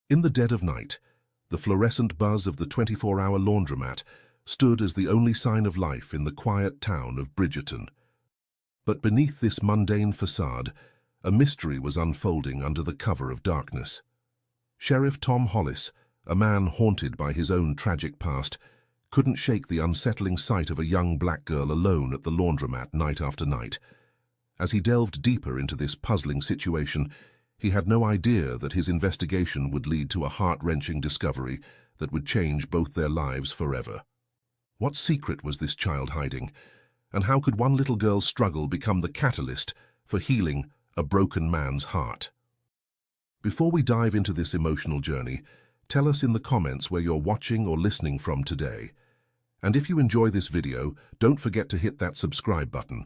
In the dead of night, the fluorescent buzz of the 24-hour laundromat stood as the only sign of life in the quiet town of Bridgerton. But beneath this mundane facade, a mystery was unfolding under the cover of darkness. Sheriff Tom Hollis, a man haunted by his own tragic past, couldn't shake the unsettling sight of a young black girl alone at the laundromat night after night. As he delved deeper into this puzzling situation, he had no idea that his investigation would lead to a heart-wrenching discovery that would change both their lives forever. What secret was this child hiding, and how could one little girl's struggle become the catalyst for healing a broken man's heart? Before we dive into this emotional journey, tell us in the comments where you're watching or listening from today. And if you enjoy this video, don't forget to hit that subscribe button.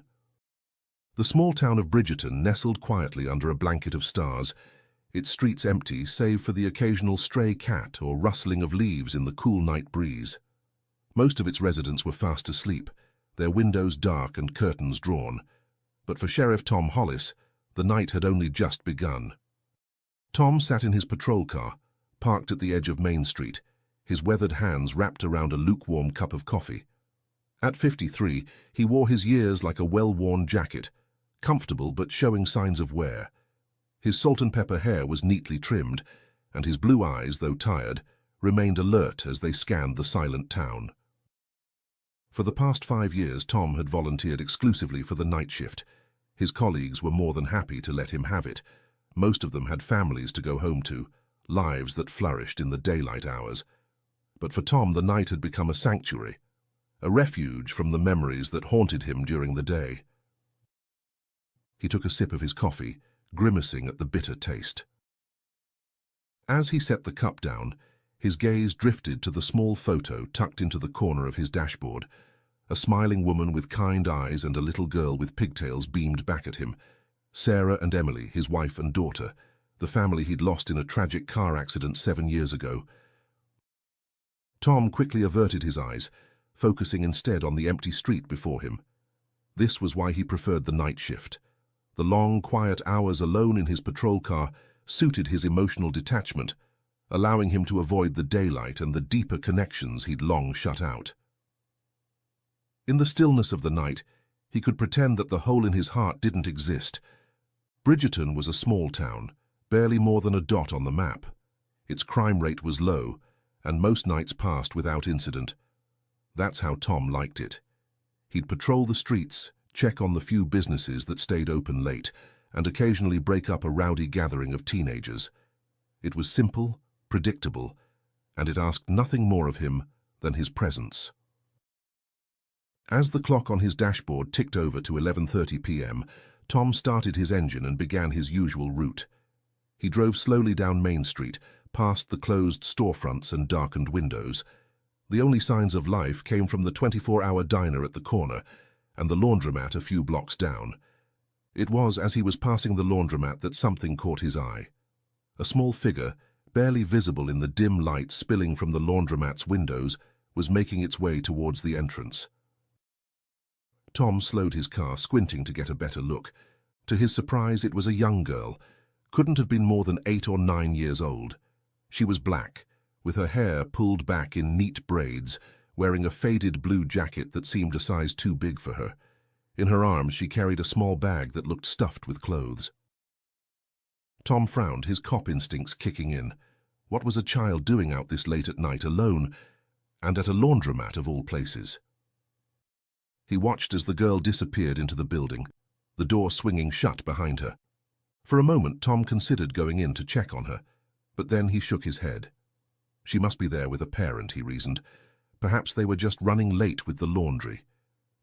The small town of Bridgerton nestled quietly under a blanket of stars, its streets empty save for the occasional stray cat or rustling of leaves in the cool night breeze. Most of its residents were fast asleep, their windows dark and curtains drawn. But for Sheriff Tom Hollis, the night had only just begun. Tom sat in his patrol car, parked at the edge of Main Street, his weathered hands wrapped around a lukewarm cup of coffee. At 53, he wore his years like a well-worn jacket, comfortable but showing signs of wear. His salt-and-pepper hair was neatly trimmed, and his blue eyes, though tired, remained alert as they scanned the silent town. For the past 5 years, Tom had volunteered exclusively for the night shift. His colleagues were more than happy to let him have it. Most of them had families to go home to, lives that flourished in the daylight hours. But for Tom, the night had become a sanctuary, a refuge from the memories that haunted him during the day. He took a sip of his coffee, grimacing at the bitter taste. As he set the cup down, his gaze drifted to the small photo tucked into the corner of his dashboard. A smiling woman with kind eyes and a little girl with pigtails beamed back at him. Sarah and Emily, his wife and daughter, the family he'd lost in a tragic car accident 7 years ago. Tom quickly averted his eyes, focusing instead on the empty street before him. This was why he preferred the night shift. The long, quiet hours alone in his patrol car suited his emotional detachment, allowing him to avoid the daylight and the deeper connections he'd long shut out. In the stillness of the night, he could pretend that the hole in his heart didn't exist. Bridgerton was a small town, barely more than a dot on the map. Its crime rate was low, and most nights passed without incident. That's how Tom liked it. He'd patrol the streets, check on the few businesses that stayed open late, and occasionally break up a rowdy gathering of teenagers. It was simple, predictable, and it asked nothing more of him than his presence. As the clock on his dashboard ticked over to 11:30 p.m., Tom started his engine and began his usual route. He drove slowly down Main Street, past the closed storefronts and darkened windows. The only signs of life came from the 24-hour diner at the corner and the laundromat a few blocks down. It was as he was passing the laundromat that something caught his eye. A small figure, barely visible in the dim light spilling from the laundromat's windows, was making its way towards the entrance. Tom slowed his car, squinting to get a better look. To his surprise, it was a young girl. Couldn't have been more than 8 or 9 years old. She was black, with her hair pulled back in neat braids, wearing a faded blue jacket that seemed a size too big for her. In her arms, she carried a small bag that looked stuffed with clothes. Tom frowned, his cop instincts kicking in. What was a child doing out this late at night alone, and at a laundromat of all places? He watched as the girl disappeared into the building, the door swinging shut behind her. For a moment, Tom considered going in to check on her, but then he shook his head. She must be there with a parent, he reasoned. Perhaps they were just running late with the laundry.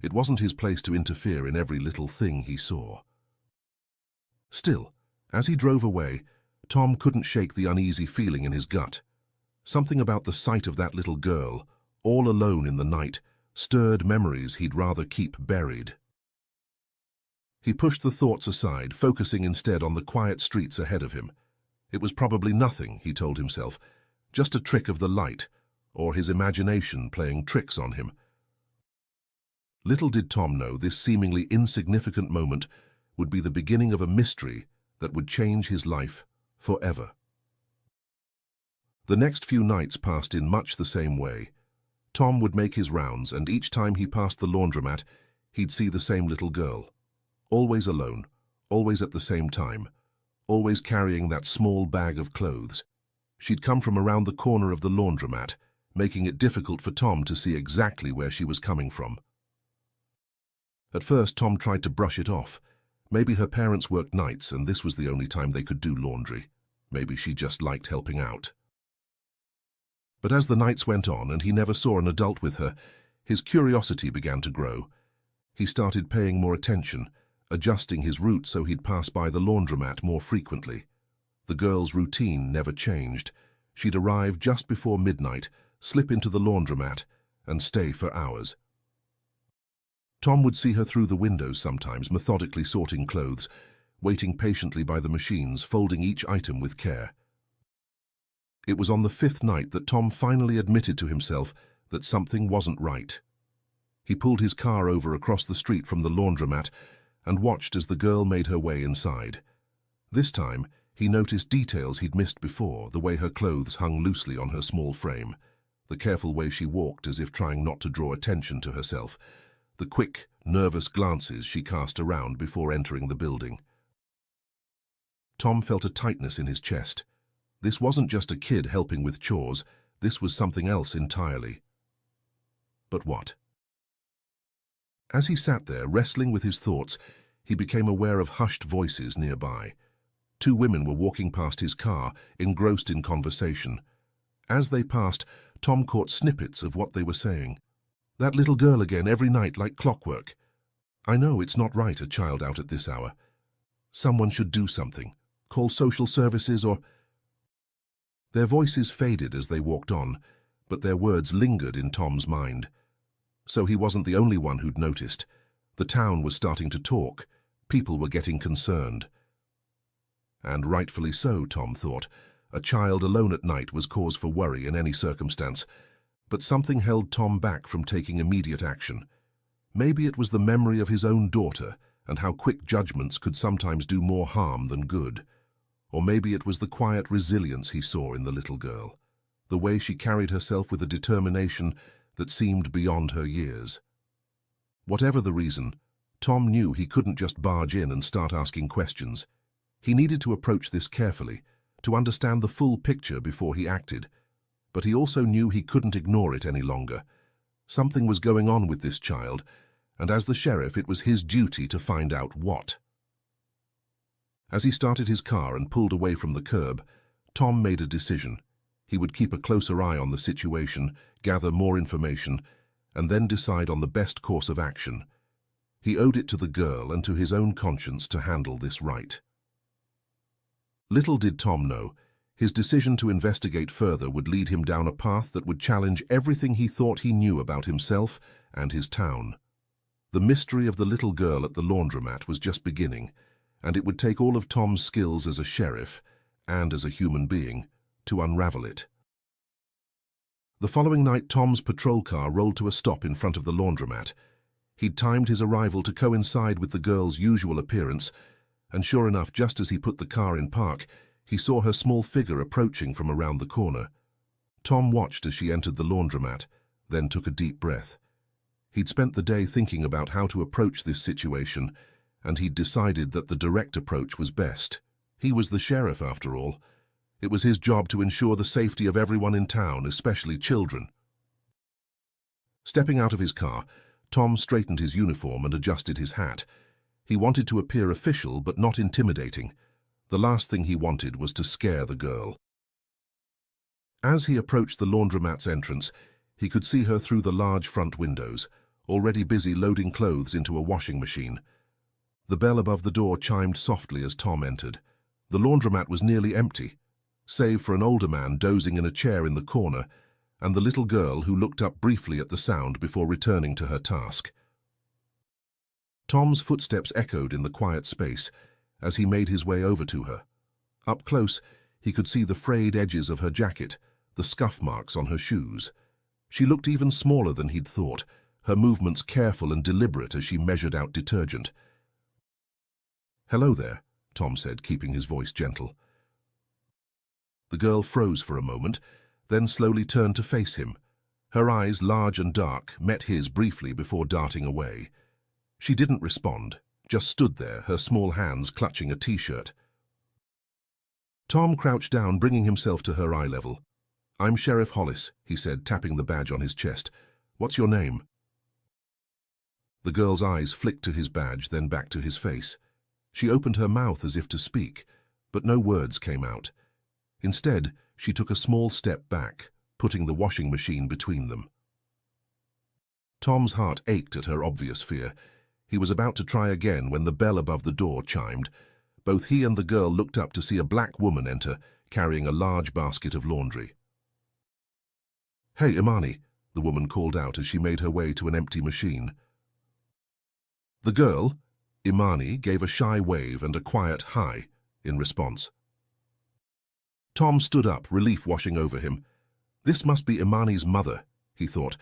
It wasn't his place to interfere in every little thing he saw. Still, as he drove away, Tom couldn't shake the uneasy feeling in his gut. Something about the sight of that little girl, all alone in the night, stirred memories he'd rather keep buried. He pushed the thoughts aside, focusing instead on the quiet streets ahead of him. It was probably nothing, he told himself, just a trick of the light, or his imagination playing tricks on him. Little did Tom know this seemingly insignificant moment would be the beginning of a mystery that would change his life forever. The next few nights passed in much the same way. Tom would make his rounds, and each time he passed the laundromat, he'd see the same little girl. Always alone, always at the same time, always carrying that small bag of clothes. She'd come from around the corner of the laundromat, making it difficult for Tom to see exactly where she was coming from. At first, Tom tried to brush it off. Maybe her parents worked nights and this was the only time they could do laundry. Maybe she just liked helping out. But as the nights went on and he never saw an adult with her, his curiosity began to grow. He started paying more attention, adjusting his route so he'd pass by the laundromat more frequently. The girl's routine never changed. She'd arrive just before midnight, slip into the laundromat, and stay for hours. Tom would see her through the windows sometimes, methodically sorting clothes, waiting patiently by the machines, folding each item with care. It was on the 5th night that Tom finally admitted to himself that something wasn't right. He pulled his car over across the street from the laundromat and watched as the girl made her way inside. This time, he noticed details he'd missed before, the way her clothes hung loosely on her small frame, the careful way she walked as if trying not to draw attention to herself, the quick, nervous glances she cast around before entering the building. Tom felt a tightness in his chest. This wasn't just a kid helping with chores, this was something else entirely. But what? As he sat there, wrestling with his thoughts, he became aware of hushed voices nearby. 2 women were walking past his car, engrossed in conversation. As they passed, Tom caught snippets of what they were saying. "That little girl again, every night like clockwork. I know it's not right, a child out at this hour. Someone should do something. Call social services or—" Their voices faded as they walked on, but their words lingered in Tom's mind. So he wasn't the only one who'd noticed. The town was starting to talk. People were getting concerned. And rightfully so, Tom thought. A child alone at night was cause for worry in any circumstance. But something held Tom back from taking immediate action. Maybe it was the memory of his own daughter and how quick judgments could sometimes do more harm than good. Or maybe it was the quiet resilience he saw in the little girl, the way she carried herself with a determination that seemed beyond her years. Whatever the reason, Tom knew he couldn't just barge in and start asking questions. He needed to approach this carefully, to understand the full picture before he acted. But he also knew he couldn't ignore it any longer. Something was going on with this child, and as the sheriff, it was his duty to find out what. As he started his car and pulled away from the curb, Tom made a decision. He would keep a closer eye on the situation, gather more information, and then decide on the best course of action. He owed it to the girl and to his own conscience to handle this right. Little did Tom know, his decision to investigate further would lead him down a path that would challenge everything he thought he knew about himself and his town. The mystery of the little girl at the laundromat was just beginning, and it would take all of Tom's skills as a sheriff, and as a human being, to unravel it. The following night, Tom's patrol car rolled to a stop in front of the laundromat. He'd timed his arrival to coincide with the girl's usual appearance, and sure enough, just as he put the car in park, he saw her small figure approaching from around the corner. Tom watched as she entered the laundromat, then took a deep breath. He'd spent the day thinking about how to approach this situation, and he'd decided that the direct approach was best. He was the sheriff, after all. It was his job to ensure the safety of everyone in town, especially children. Stepping out of his car, Tom straightened his uniform and adjusted his hat. He wanted to appear official but not intimidating. The last thing he wanted was to scare the girl. As he approached the laundromat's entrance, he could see her through the large front windows, already busy loading clothes into a washing machine. The bell above the door chimed softly as Tom entered. The laundromat was nearly empty, save for an older man dozing in a chair in the corner, and the little girl who looked up briefly at the sound before returning to her task. Tom's footsteps echoed in the quiet space as he made his way over to her. Up close, he could see the frayed edges of her jacket, the scuff marks on her shoes. She looked even smaller than he'd thought, her movements careful and deliberate as she measured out detergent. "Hello there," Tom said, keeping his voice gentle. The girl froze for a moment, then slowly turned to face him. Her eyes, large and dark, met his briefly before darting away. She didn't respond, just stood there, her small hands clutching a t-shirt. Tom crouched down, bringing himself to her eye level. "I'm Sheriff Hollis," he said, tapping the badge on his chest. "What's your name?" The girl's eyes flicked to his badge, then back to his face. She opened her mouth as if to speak, but no words came out. Instead, she took a small step back, putting the washing machine between them. Tom's heart ached at her obvious fear. He was about to try again when the bell above the door chimed. Both he and the girl looked up to see a black woman enter, carrying a large basket of laundry. "Hey, Imani," the woman called out as she made her way to an empty machine. The girl, Imani, gave a shy wave and a quiet hi in response. Tom stood up, relief washing over him. This must be Imani's mother, he thought.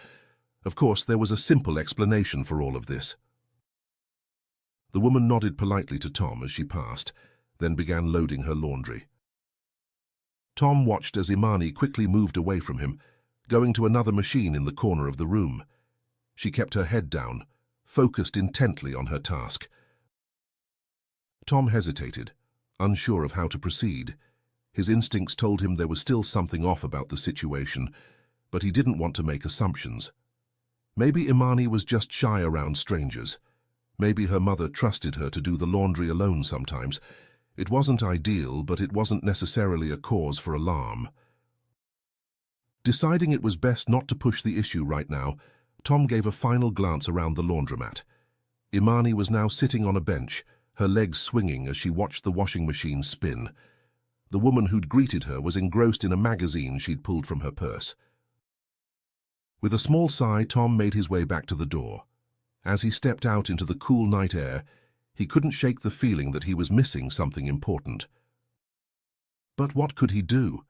Of course, there was a simple explanation for all of this. The woman nodded politely to Tom as she passed, then began loading her laundry. Tom watched as Imani quickly moved away from him, going to another machine in the corner of the room. She kept her head down, focused intently on her task. Tom hesitated, unsure of how to proceed. His instincts told him there was still something off about the situation, but he didn't want to make assumptions. Maybe Imani was just shy around strangers. Maybe her mother trusted her to do the laundry alone sometimes. It wasn't ideal, but it wasn't necessarily a cause for alarm. Deciding it was best not to push the issue right now, Tom gave a final glance around the laundromat. Imani was now sitting on a bench, her legs swinging as she watched the washing machine spin. The woman who'd greeted her was engrossed in a magazine she'd pulled from her purse. With a small sigh, Tom made his way back to the door. As he stepped out into the cool night air, he couldn't shake the feeling that he was missing something important. But what could he do?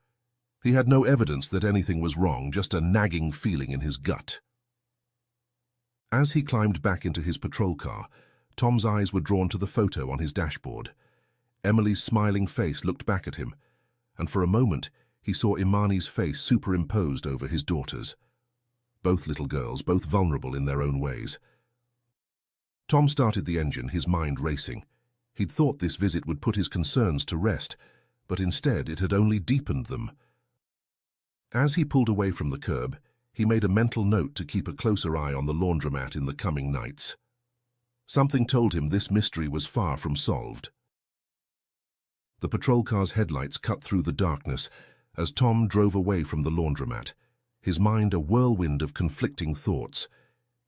He had no evidence that anything was wrong, just a nagging feeling in his gut. As he climbed back into his patrol car, Tom's eyes were drawn to the photo on his dashboard. Emily's smiling face looked back at him, and for a moment he saw Imani's face superimposed over his daughter's. Both little girls, both vulnerable in their own ways. Tom started the engine, his mind racing. He'd thought this visit would put his concerns to rest, but instead it had only deepened them. As he pulled away from the curb, he made a mental note to keep a closer eye on the laundromat in the coming nights. Something told him this mystery was far from solved. The patrol car's headlights cut through the darkness as Tom drove away from the laundromat, his mind a whirlwind of conflicting thoughts.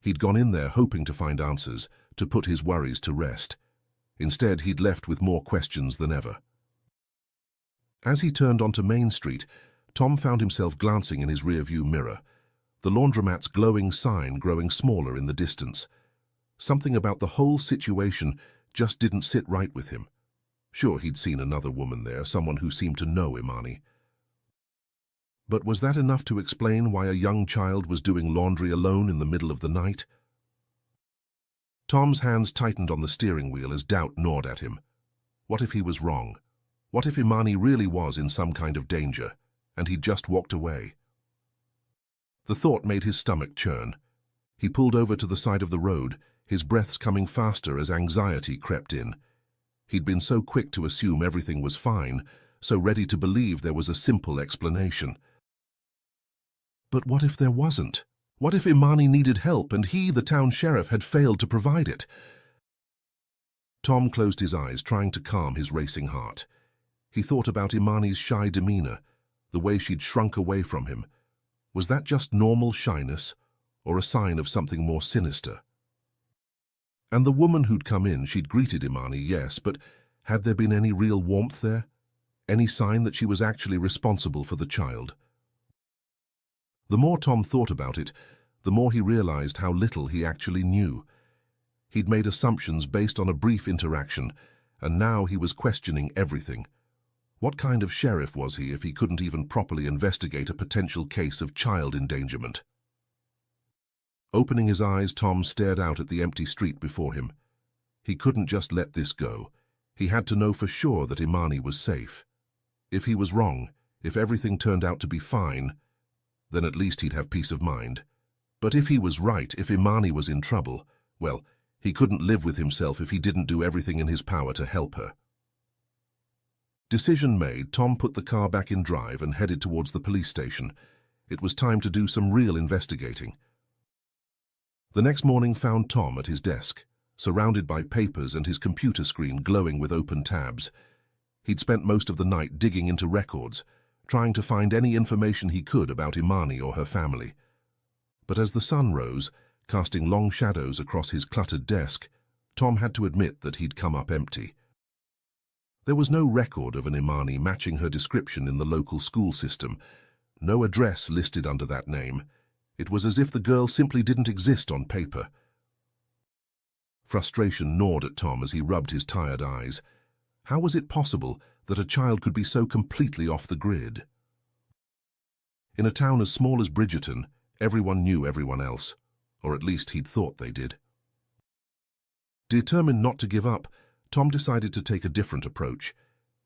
He'd gone in there hoping to find answers, to put his worries to rest. Instead, he'd left with more questions than ever. As he turned onto Main Street, Tom found himself glancing in his rearview mirror, the laundromat's glowing sign growing smaller in the distance. Something about the whole situation just didn't sit right with him. Sure, he'd seen another woman there, someone who seemed to know Imani. But was that enough to explain why a young child was doing laundry alone in the middle of the night? Tom's hands tightened on the steering wheel as doubt gnawed at him. What if he was wrong? What if Imani really was in some kind of danger, and he'd just walked away? The thought made his stomach churn. He pulled over to the side of the road, his breaths coming faster as anxiety crept in. He'd been so quick to assume everything was fine, so ready to believe there was a simple explanation. But what if there wasn't? What if Imani needed help and he, the town sheriff, had failed to provide it? Tom closed his eyes, trying to calm his racing heart. He thought about Imani's shy demeanor, the way she'd shrunk away from him. Was that just normal shyness, or a sign of something more sinister? And the woman who'd come in, she'd greeted Imani, yes, but had there been any real warmth there? Any sign that she was actually responsible for the child? The more Tom thought about it, the more he realized how little he actually knew. He'd made assumptions based on a brief interaction, and now he was questioning everything. What kind of sheriff was he if he couldn't even properly investigate a potential case of child endangerment? Opening his eyes, Tom stared out at the empty street before him. He couldn't just let this go. He had to know for sure that Imani was safe. If he was wrong, If everything turned out to be fine, then at least he'd have peace of mind. But if he was right, if Imani was in trouble, well, he couldn't live with himself if he didn't do everything in his power to help her. Decision made, Tom put the car back in drive and headed towards the police station. It was time to do some real investigating. The next morning found Tom at his desk, surrounded by papers and his computer screen glowing with open tabs. He'd spent most of the night digging into records, trying to find any information he could about Imani or her family. But as the sun rose, casting long shadows across his cluttered desk, Tom had to admit that he'd come up empty. There was no record of an Imani matching her description in the local school system, no address listed under that name. It was as if the girl simply didn't exist on paper. Frustration gnawed at Tom as he rubbed his tired eyes. How was it possible that a child could be so completely off the grid? In a town as small as Bridgerton, everyone knew everyone else, or at least he'd thought they did. Determined not to give up, Tom decided to take a different approach.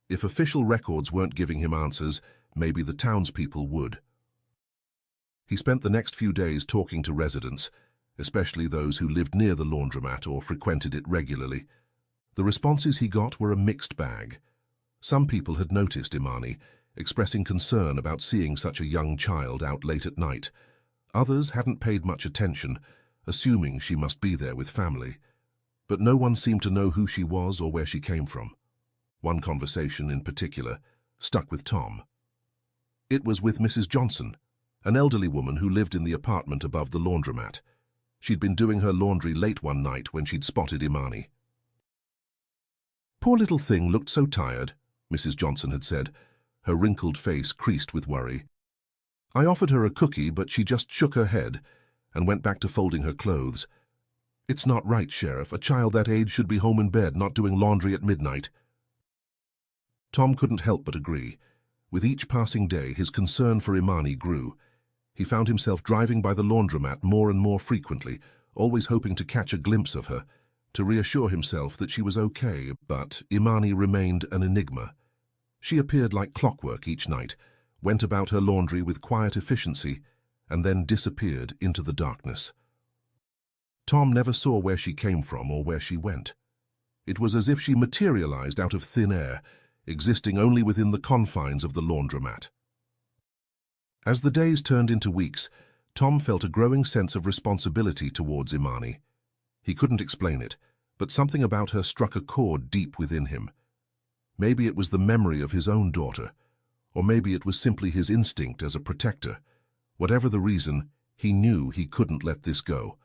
If official records weren't giving him answers, maybe the townspeople would. He spent the next few days talking to residents, especially those who lived near the laundromat or frequented it regularly. The responses he got were a mixed bag. Some people had noticed Imani, expressing concern about seeing such a young child out late at night. Others hadn't paid much attention, assuming she must be there with family. But no one seemed to know who she was or where she came from. One conversation in particular stuck with Tom. It was with Mrs. Johnson, an elderly woman who lived in the apartment above the laundromat. She'd been doing her laundry late one night when she'd spotted Imani. "Poor little thing looked so tired," Mrs. Johnson had said, her wrinkled face creased with worry. "I offered her a cookie, but she just shook her head and went back to folding her clothes. It's not right, Sheriff. A child that age should be home in bed, not doing laundry at midnight." Tom couldn't help but agree. With each passing day, his concern for Imani grew. He found himself driving by the laundromat more and more frequently, always hoping to catch a glimpse of her, to reassure himself that she was okay, but Imani remained an enigma. She appeared like clockwork each night, went about her laundry with quiet efficiency, and then disappeared into the darkness. Tom never saw where she came from or where she went. It was as if she materialized out of thin air, existing only within the confines of the laundromat. As the days turned into weeks, Tom felt a growing sense of responsibility towards Imani. He couldn't explain it, but something about her struck a chord deep within him. Maybe it was the memory of his own daughter, or maybe it was simply his instinct as a protector. Whatever the reason, he knew he couldn't let this go.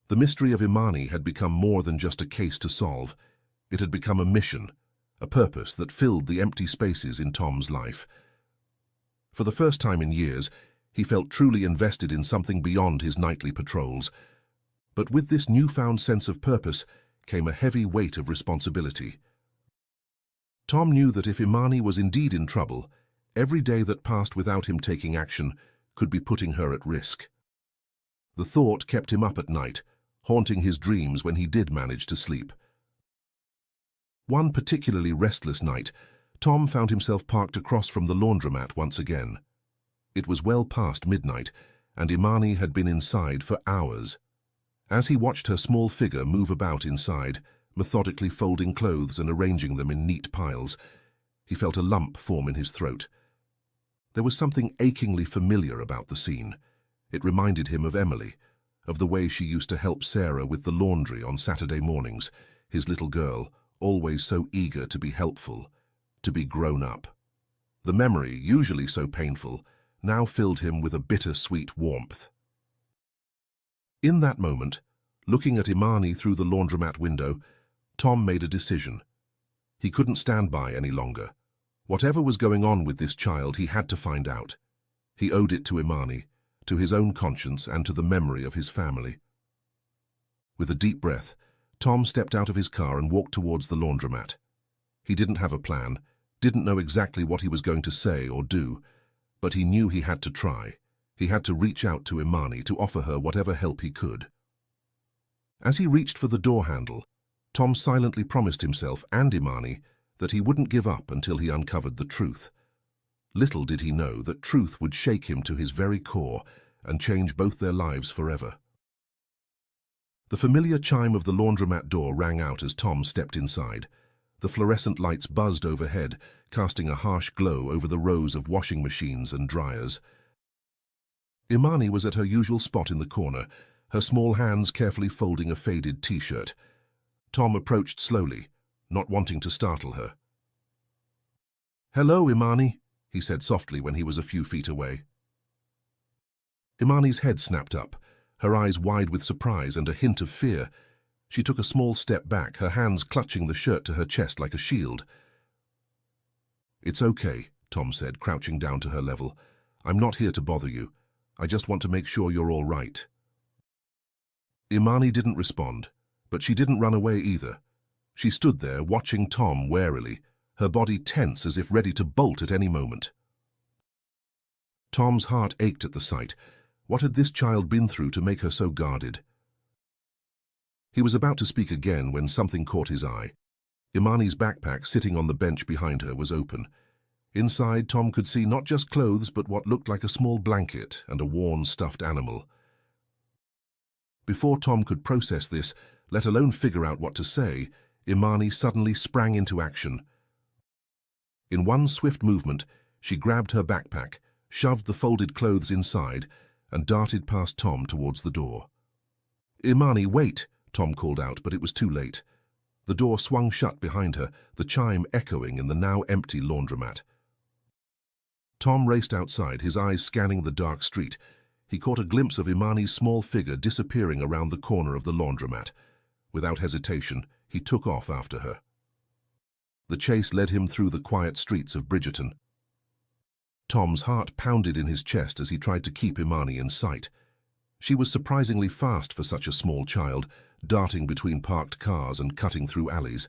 The mystery of Imani had become more than just a case to solve. It had become a mission, a purpose that filled the empty spaces in Tom's life. For the first time in years, he felt truly invested in something beyond his nightly patrols. But with this newfound sense of purpose came a heavy weight of responsibility. Tom knew that if Imani was indeed in trouble, every day that passed without him taking action could be putting her at risk. The thought kept him up at night, haunting his dreams when he did manage to sleep. One particularly restless night, Tom found himself parked across from the laundromat once again. It was well past midnight, and Imani had been inside for hours. As he watched her small figure move about inside, methodically folding clothes and arranging them in neat piles, he felt a lump form in his throat. There was something achingly familiar about the scene. It reminded him of Emily, of the way she used to help Sarah with the laundry on Saturday mornings, his little girl, always so eager to be helpful, to be grown up. The memory, usually so painful, now filled him with a bitter-sweet warmth. In that moment, looking at Imani through the laundromat window, Tom made a decision. He couldn't stand by any longer. Whatever was going on with this child, he had to find out. He owed it to Imani, to his own conscience, and to the memory of his family. With a deep breath, Tom stepped out of his car and walked towards the laundromat. He didn't have a plan, didn't know exactly what he was going to say or do, but he knew he had to try. He had to reach out to Imani to offer her whatever help he could. As he reached for the door handle, Tom silently promised himself and Imani that he wouldn't give up until he uncovered the truth. Little did he know that truth would shake him to his very core and change both their lives forever. The familiar chime of the laundromat door rang out as Tom stepped inside. The fluorescent lights buzzed overhead, casting a harsh glow over the rows of washing machines and dryers. Imani was at her usual spot in the corner, her small hands carefully folding a faded t-shirt. Tom approached slowly, not wanting to startle her. "Hello, Imani," he said softly when he was a few feet away. Imani's head snapped up, her eyes wide with surprise and a hint of fear. She took a small step back, her hands clutching the shirt to her chest like a shield. "It's okay," Tom said, crouching down to her level. "I'm not here to bother you. I just want to make sure you're all right." Imani didn't respond, but she didn't run away either. She stood there, watching Tom warily, her body tense as if ready to bolt at any moment. Tom's heart ached at the sight. What had this child been through to make her so guarded? He was about to speak again when something caught his eye. Imani's backpack, sitting on the bench behind her, was open. Inside, Tom could see not just clothes, but what looked like a small blanket and a worn, stuffed animal. Before Tom could process this, let alone figure out what to say, Imani suddenly sprang into action. In one swift movement, she grabbed her backpack, shoved the folded clothes inside, and darted past Tom towards the door. "Imani, wait!" Tom called out, but it was too late. The door swung shut behind her, the chime echoing in the now empty laundromat. Tom raced outside, his eyes scanning the dark street. He caught a glimpse of Imani's small figure disappearing around the corner of the laundromat. Without hesitation, he took off after her. The chase led him through the quiet streets of Bridgerton. Tom's heart pounded in his chest as he tried to keep Imani in sight. She was surprisingly fast for such a small child, darting between parked cars and cutting through alleys.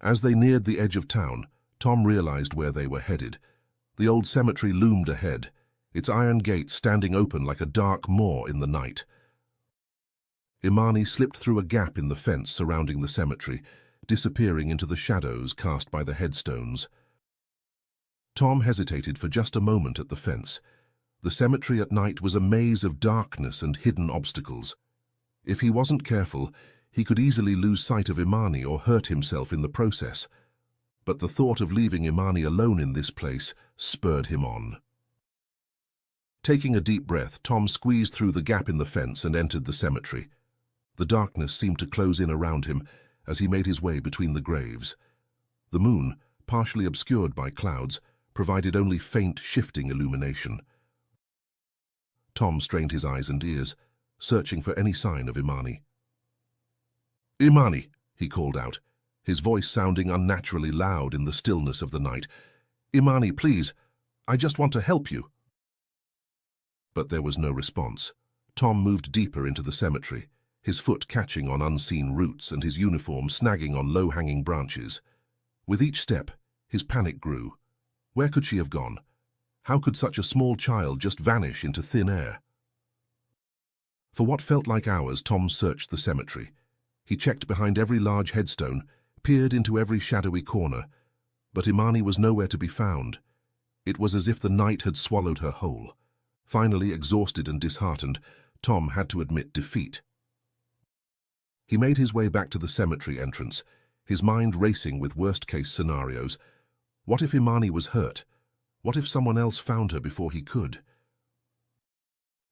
As they neared the edge of town, Tom realized where they were headed. The old cemetery loomed ahead, its iron gate standing open like a dark maw in the night. Imani slipped through a gap in the fence surrounding the cemetery, disappearing into the shadows cast by the headstones. Tom hesitated for just a moment at the fence. The cemetery at night was a maze of darkness and hidden obstacles. If he wasn't careful, he could easily lose sight of Imani or hurt himself in the process. But the thought of leaving Imani alone in this place spurred him on. Taking a deep breath, Tom squeezed through the gap in the fence and entered the cemetery. The darkness seemed to close in around him as he made his way between the graves. The moon, partially obscured by clouds, provided only faint, shifting illumination. Tom strained his eyes and ears, searching for any sign of Imani. "Imani," he called out, his voice sounding unnaturally loud in the stillness of the night. "Imani, please, I just want to help you." But there was no response. Tom moved deeper into the cemetery, his foot catching on unseen roots and his uniform snagging on low-hanging branches. With each step, his panic grew. Where could she have gone? How could such a small child just vanish into thin air? For what felt like hours, Tom searched the cemetery. He checked behind every large headstone, peered into every shadowy corner, but Imani was nowhere to be found. It was as if the night had swallowed her whole. Finally, exhausted and disheartened, Tom had to admit defeat. He made his way back to the cemetery entrance, his mind racing with worst-case scenarios. What if Imani was hurt? What if someone else found her before he could?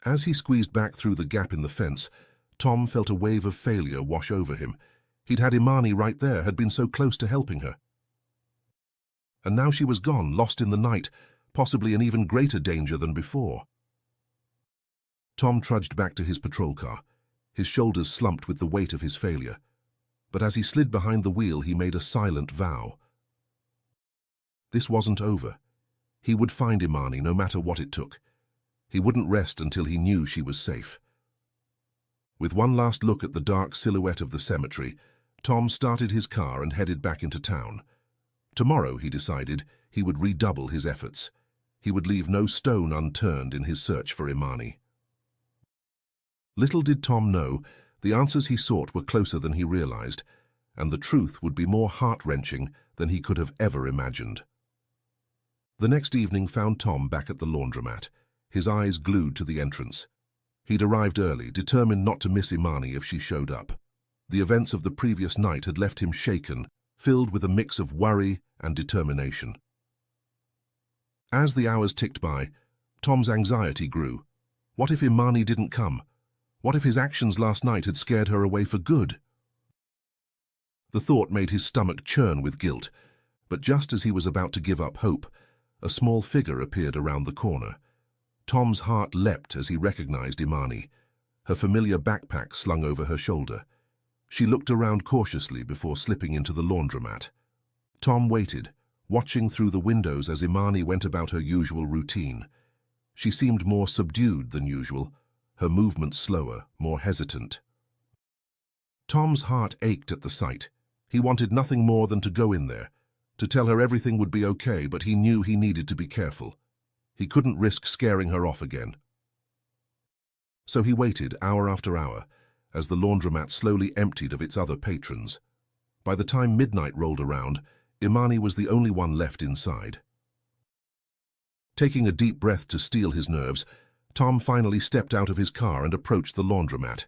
As he squeezed back through the gap in the fence, Tom felt a wave of failure wash over him. He'd had Imani right there, had been so close to helping her. And now she was gone, lost in the night, possibly in even greater danger than before. Tom trudged back to his patrol car, his shoulders slumped with the weight of his failure. But as he slid behind the wheel, he made a silent vow. This wasn't over. He would find Imani no matter what it took. He wouldn't rest until he knew she was safe. With one last look at the dark silhouette of the cemetery, Tom started his car and headed back into town. Tomorrow, he decided, he would redouble his efforts. He would leave no stone unturned in his search for Imani. Little did Tom know, the answers he sought were closer than he realized, and the truth would be more heart-wrenching than he could have ever imagined. The next evening found Tom back at the laundromat, his eyes glued to the entrance. He'd arrived early, determined not to miss Imani if she showed up. The events of the previous night had left him shaken, filled with a mix of worry and determination. As the hours ticked by, Tom's anxiety grew. What if Imani didn't come? What if his actions last night had scared her away for good? The thought made his stomach churn with guilt, but just as he was about to give up hope, a small figure appeared around the corner. Tom's heart leapt as he recognized Imani, her familiar backpack slung over her shoulder. She looked around cautiously before slipping into the laundromat. Tom waited, watching through the windows as Imani went about her usual routine. She seemed more subdued than usual, her movements slower, more hesitant. Tom's heart ached at the sight. He wanted nothing more than to go in there, to tell her everything would be okay, but he knew he needed to be careful. He couldn't risk scaring her off again. So he waited hour after hour, as the laundromat slowly emptied of its other patrons. By the time midnight rolled around, Imani was the only one left inside. Taking a deep breath to steel his nerves, Tom finally stepped out of his car and approached the laundromat.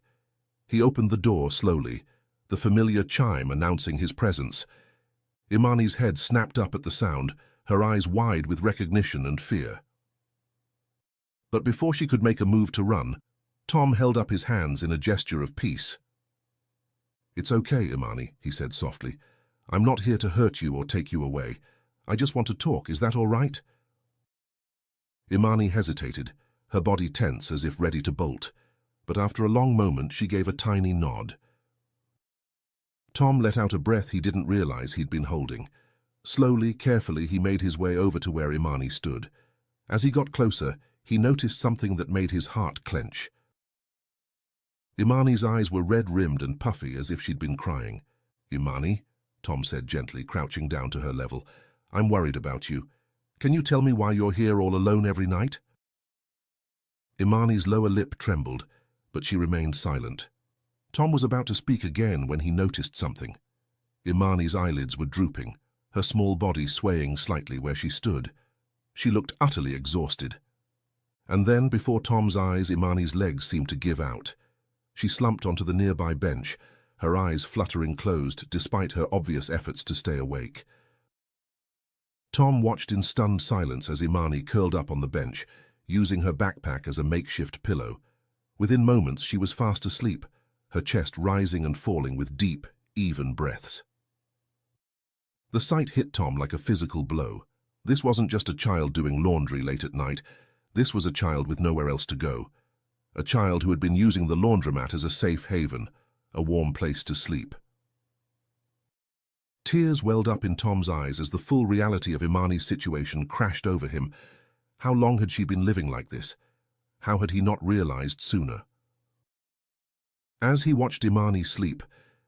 He opened the door slowly, the familiar chime announcing his presence. Imani's head snapped up at the sound, her eyes wide with recognition and fear. But before she could make a move to run, Tom held up his hands in a gesture of peace. "It's okay, Imani," he said softly. "I'm not here to hurt you or take you away. I just want to talk. Is that all right?" Imani hesitated, her body tense as if ready to bolt, but after a long moment she gave a tiny nod. Tom let out a breath he didn't realize he'd been holding. Slowly, carefully, he made his way over to where Imani stood. As he got closer, he noticed something that made his heart clench. Imani's eyes were red-rimmed and puffy as if she'd been crying. "Imani," Tom said gently, crouching down to her level, "I'm worried about you. Can you tell me why you're here all alone every night?" Imani's lower lip trembled, but she remained silent. Tom was about to speak again when he noticed something. Imani's eyelids were drooping, her small body swaying slightly where she stood. She looked utterly exhausted. And then, before Tom's eyes, Imani's legs seemed to give out. She slumped onto the nearby bench, her eyes fluttering closed despite her obvious efforts to stay awake. Tom watched in stunned silence as Imani curled up on the bench, using her backpack as a makeshift pillow. Within moments, she was fast asleep, her chest rising and falling with deep, even breaths. The sight hit Tom like a physical blow. This wasn't just a child doing laundry late at night. This was a child with nowhere else to go. A child who had been using the laundromat as a safe haven, a warm place to sleep. Tears welled up in Tom's eyes as the full reality of Imani's situation crashed over him. How long had she been living like this? How had he not realized sooner? As he watched Imani sleep,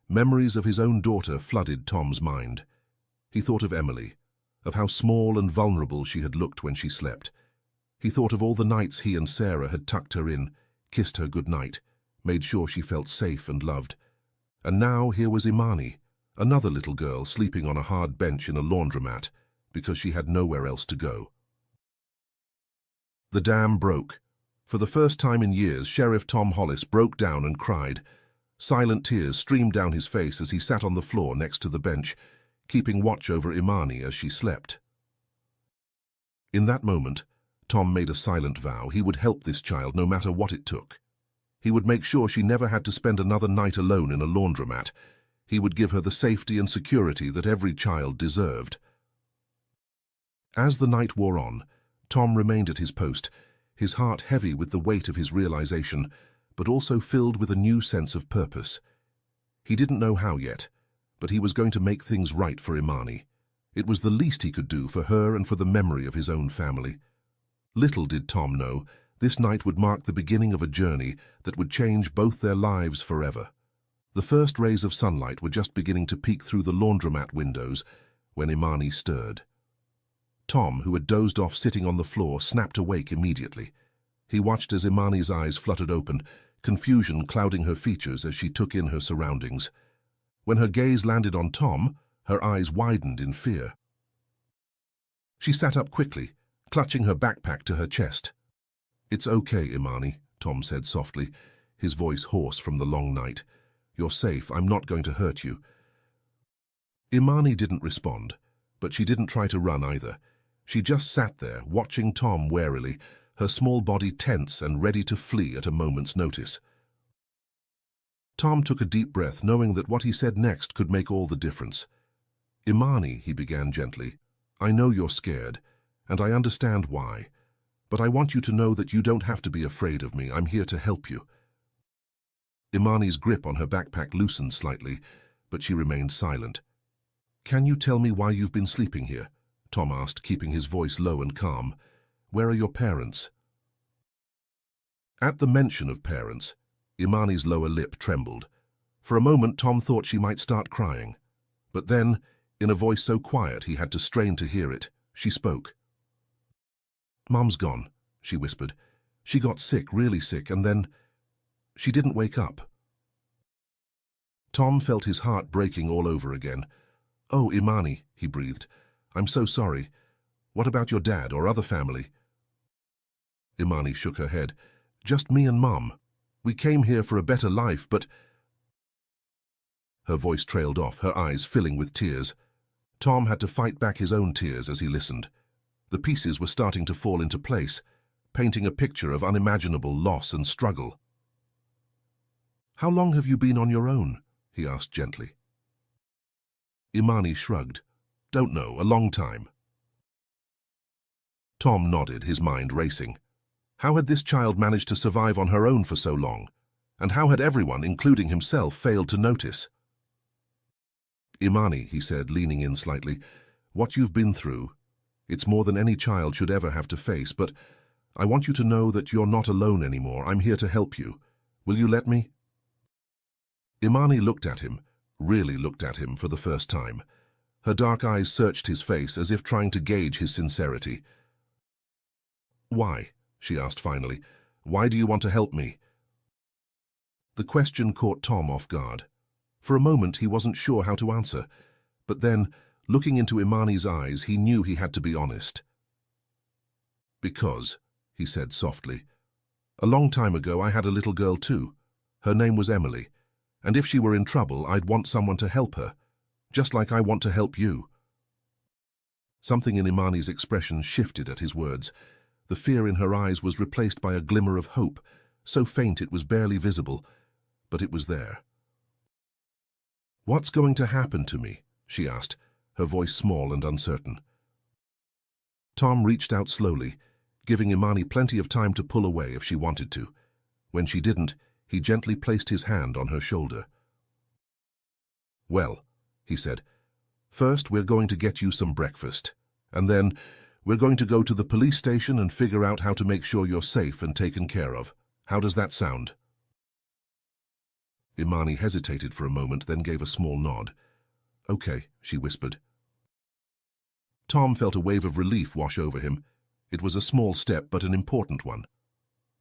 memories of his own daughter flooded Tom's mind. He thought of Emily, of how small and vulnerable she had looked when she slept. He thought of all the nights he and Sarah had tucked her in, kissed her good night, made sure she felt safe and loved. And now here was Imani, another little girl sleeping on a hard bench in a laundromat because she had nowhere else to go. The dam broke. For the first time in years, Sheriff Tom Hollis broke down and cried. Silent tears streamed down his face as he sat on the floor next to the bench, keeping watch over Imani as she slept. In that moment, Tom made a silent vow he would help this child no matter what it took. He would make sure she never had to spend another night alone in a laundromat. He would give her the safety and security that every child deserved. As the night wore on, Tom remained at his post, his heart heavy with the weight of his realization, but also filled with a new sense of purpose. He didn't know how yet, but he was going to make things right for Imani. It was the least he could do for her and for the memory of his own family. Little did Tom know, this night would mark the beginning of a journey that would change both their lives forever. The first rays of sunlight were just beginning to peek through the laundromat windows when Imani stirred. Tom, who had dozed off sitting on the floor, snapped awake immediately. He watched as Imani's eyes fluttered open, confusion clouding her features as she took in her surroundings. When her gaze landed on Tom, her eyes widened in fear. She sat up quickly, clutching her backpack to her chest. "It's okay, Imani," Tom said softly, his voice hoarse from the long night. "You're safe. I'm not going to hurt you." Imani didn't respond, but she didn't try to run either. She just sat there, watching Tom warily, her small body tense and ready to flee at a moment's notice. Tom took a deep breath, knowing that what he said next could make all the difference. "Imani," he began gently, "I know you're scared, and I understand why. But I want you to know that you don't have to be afraid of me. I'm here to help you." Imani's grip on her backpack loosened slightly, but she remained silent. "Can you tell me why you've been sleeping here?" Tom asked, keeping his voice low and calm. "Where are your parents?" At the mention of parents, Imani's lower lip trembled. For a moment, Tom thought she might start crying. But then, in a voice so quiet he had to strain to hear it, she spoke. "Mum's gone," she whispered. "She got sick, really sick, and then she didn't wake up." Tom felt his heart breaking all over again. "Oh, Imani," he breathed. "I'm so sorry. What about your dad or other family?" Imani shook her head. "Just me and Mum. We came here for a better life, but—" Her voice trailed off, her eyes filling with tears. Tom had to fight back his own tears as he listened. The pieces were starting to fall into place, painting a picture of unimaginable loss and struggle. "How long have you been on your own?" he asked gently. Imani shrugged. "Don't know, a long time." Tom nodded, his mind racing. How had this child managed to survive on her own for so long? And how had everyone, including himself, failed to notice? "Imani," he said, leaning in slightly, "what you've been through, it's more than any child should ever have to face, but I want you to know that you're not alone anymore. I'm here to help you. Will you let me?" Imani looked at him, really looked at him for the first time. Her dark eyes searched his face as if trying to gauge his sincerity. "Why?" she asked finally. "Why do you want to help me?" The question caught Tom off guard. For a moment he wasn't sure how to answer, but then, looking into Imani's eyes, he knew he had to be honest. "Because," he said softly, "a long time ago I had a little girl too. Her name was Emily, and if she were in trouble, I'd want someone to help her, just like I want to help you." Something in Imani's expression shifted at his words. The fear in her eyes was replaced by a glimmer of hope, so faint it was barely visible, but it was there. "What's going to happen to me?" she asked, her voice small and uncertain. Tom reached out slowly, giving Imani plenty of time to pull away if she wanted to. When she didn't, he gently placed his hand on her shoulder. "Well," he said, "first we're going to get you some breakfast, and then we're going to go to the police station and figure out how to make sure you're safe and taken care of. How does that sound?" Imani hesitated for a moment, then gave a small nod. "Okay," she whispered. Tom felt a wave of relief wash over him. It was a small step, but an important one.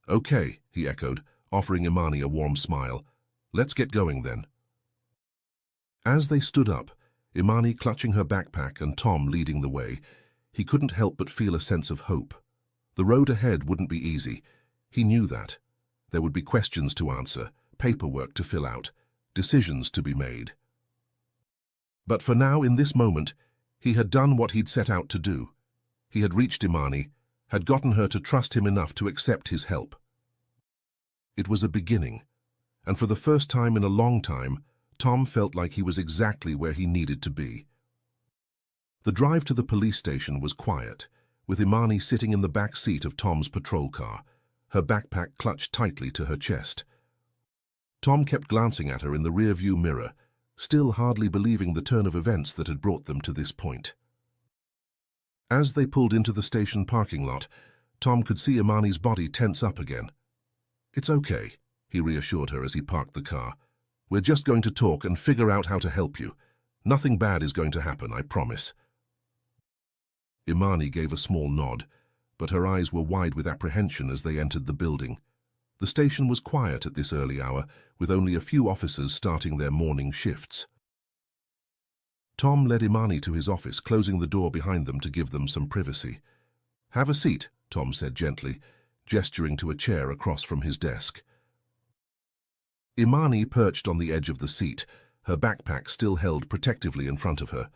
"Okay," he echoed, offering Imani a warm smile. "Let's get going then." As they stood up, Imani clutching her backpack and Tom leading the way, he couldn't help but feel a sense of hope. The road ahead wouldn't be easy. He knew that. There would be questions to answer, paperwork to fill out, decisions to be made. But for now, in this moment, he had done what he'd set out to do. He had reached Imani, had gotten her to trust him enough to accept his help. It was a beginning, and for the first time in a long time, Tom felt like he was exactly where he needed to be. The drive to the police station was quiet, with Imani sitting in the back seat of Tom's patrol car, her backpack clutched tightly to her chest. Tom kept glancing at her in the rear-view mirror, still hardly believing the turn of events that had brought them to this point. As they pulled into the station parking lot, Tom could see Imani's body tense up again. "It's okay," he reassured her as he parked the car. "We're just going to talk and figure out how to help you. Nothing bad is going to happen, I promise." Imani gave a small nod, but her eyes were wide with apprehension as they entered the building. The station was quiet at this early hour, with only a few officers starting their morning shifts. Tom led Imani to his office, closing the door behind them to give them some privacy. "Have a seat," Tom said gently, gesturing to a chair across from his desk. Imani perched on the edge of the seat, her backpack still held protectively in front of her.